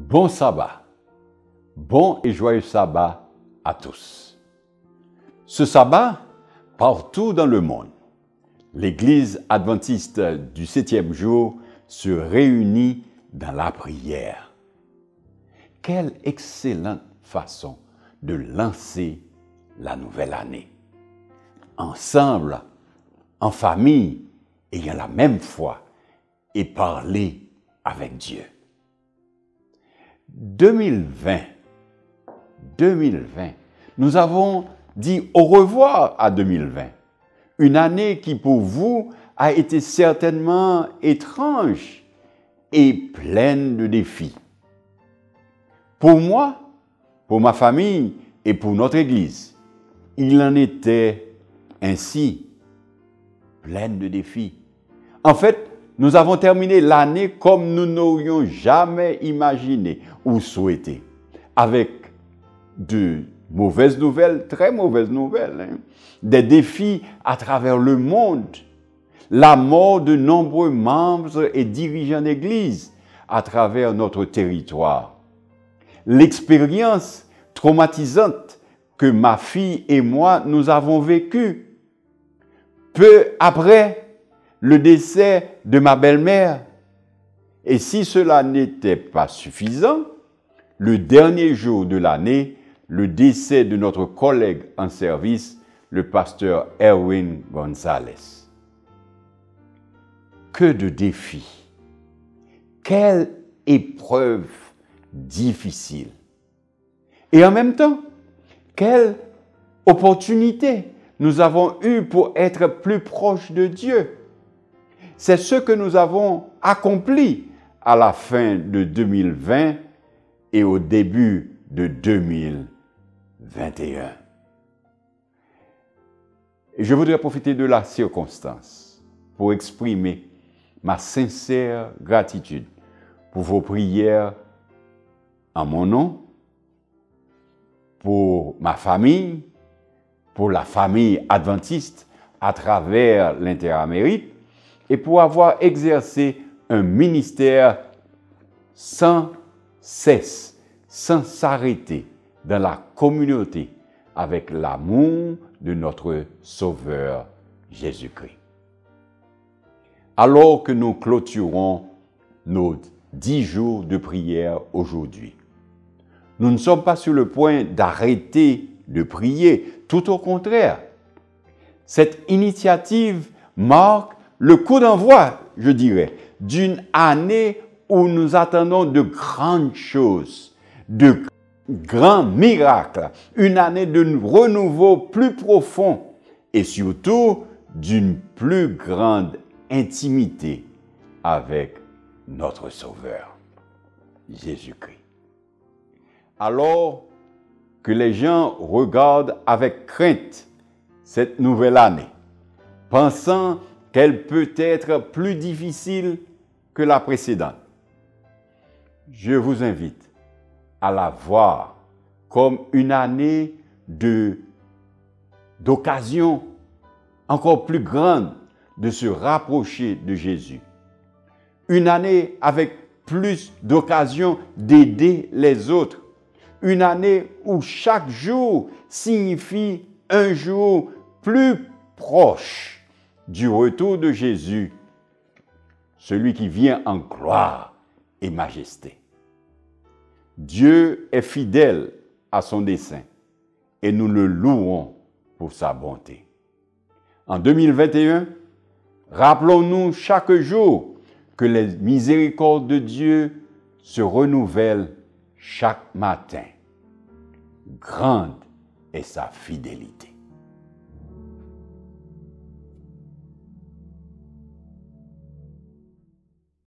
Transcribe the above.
Bon sabbat, bon et joyeux sabbat à tous. Ce sabbat, partout dans le monde, l'Église adventiste du 7e jour se réunit dans la prière. Quelle excellente façon de lancer la nouvelle année. Ensemble, en famille, ayant la même foi et parler avec Dieu. 2020, nous avons dit au revoir à 2020. Une année qui pour vous a été certainement étrange et pleine de défis. Pour moi, pour ma famille et pour notre Église, il en était ainsi, pleine de défis. En fait, nous avons terminé l'année comme nous n'aurions jamais imaginé ou souhaité, avec de mauvaises nouvelles, très mauvaises nouvelles, des défis à travers le monde, la mort de nombreux membres et dirigeants d'Église à travers notre territoire, l'expérience traumatisante que ma fille et moi nous avons vécue. Peu après, le décès de ma belle-mère. Et si cela n'était pas suffisant, le dernier jour de l'année, le décès de notre collègue en service, le pasteur Erwin Gonzalez. Que de défis! Quelle épreuve difficile! Et en même temps, quelle opportunité nous avons eue pour être plus proches de Dieu. C'est ce que nous avons accompli à la fin de 2020 et au début de 2021. Et je voudrais profiter de la circonstance pour exprimer ma sincère gratitude pour vos prières en mon nom, pour ma famille, pour la famille adventiste à travers l'Interamérique, et pour avoir exercé un ministère sans cesse, sans s'arrêter dans la communauté avec l'amour de notre Sauveur Jésus-Christ. Alors que nous clôturons nos 10 jours de prière aujourd'hui, nous ne sommes pas sur le point d'arrêter de prier, tout au contraire. Cette initiative marque le coup d'envoi, je dirais, d'une année où nous attendons de grandes choses, de grands miracles, une année de renouveau plus profond et surtout d'une plus grande intimité avec notre Sauveur, Jésus-Christ. Alors que les gens regardent avec crainte cette nouvelle année, pensant qu'elle peut être plus difficile que la précédente, je vous invite à la voir comme une année d'occasion encore plus grande de se rapprocher de Jésus. Une année avec plus d'occasion d'aider les autres. Une année où chaque jour signifie un jour plus proche du retour de Jésus, celui qui vient en gloire et majesté. Dieu est fidèle à son dessein et nous le louons pour sa bonté. En 2021, rappelons-nous chaque jour que les miséricordes de Dieu se renouvellent chaque matin. Grande est sa fidélité.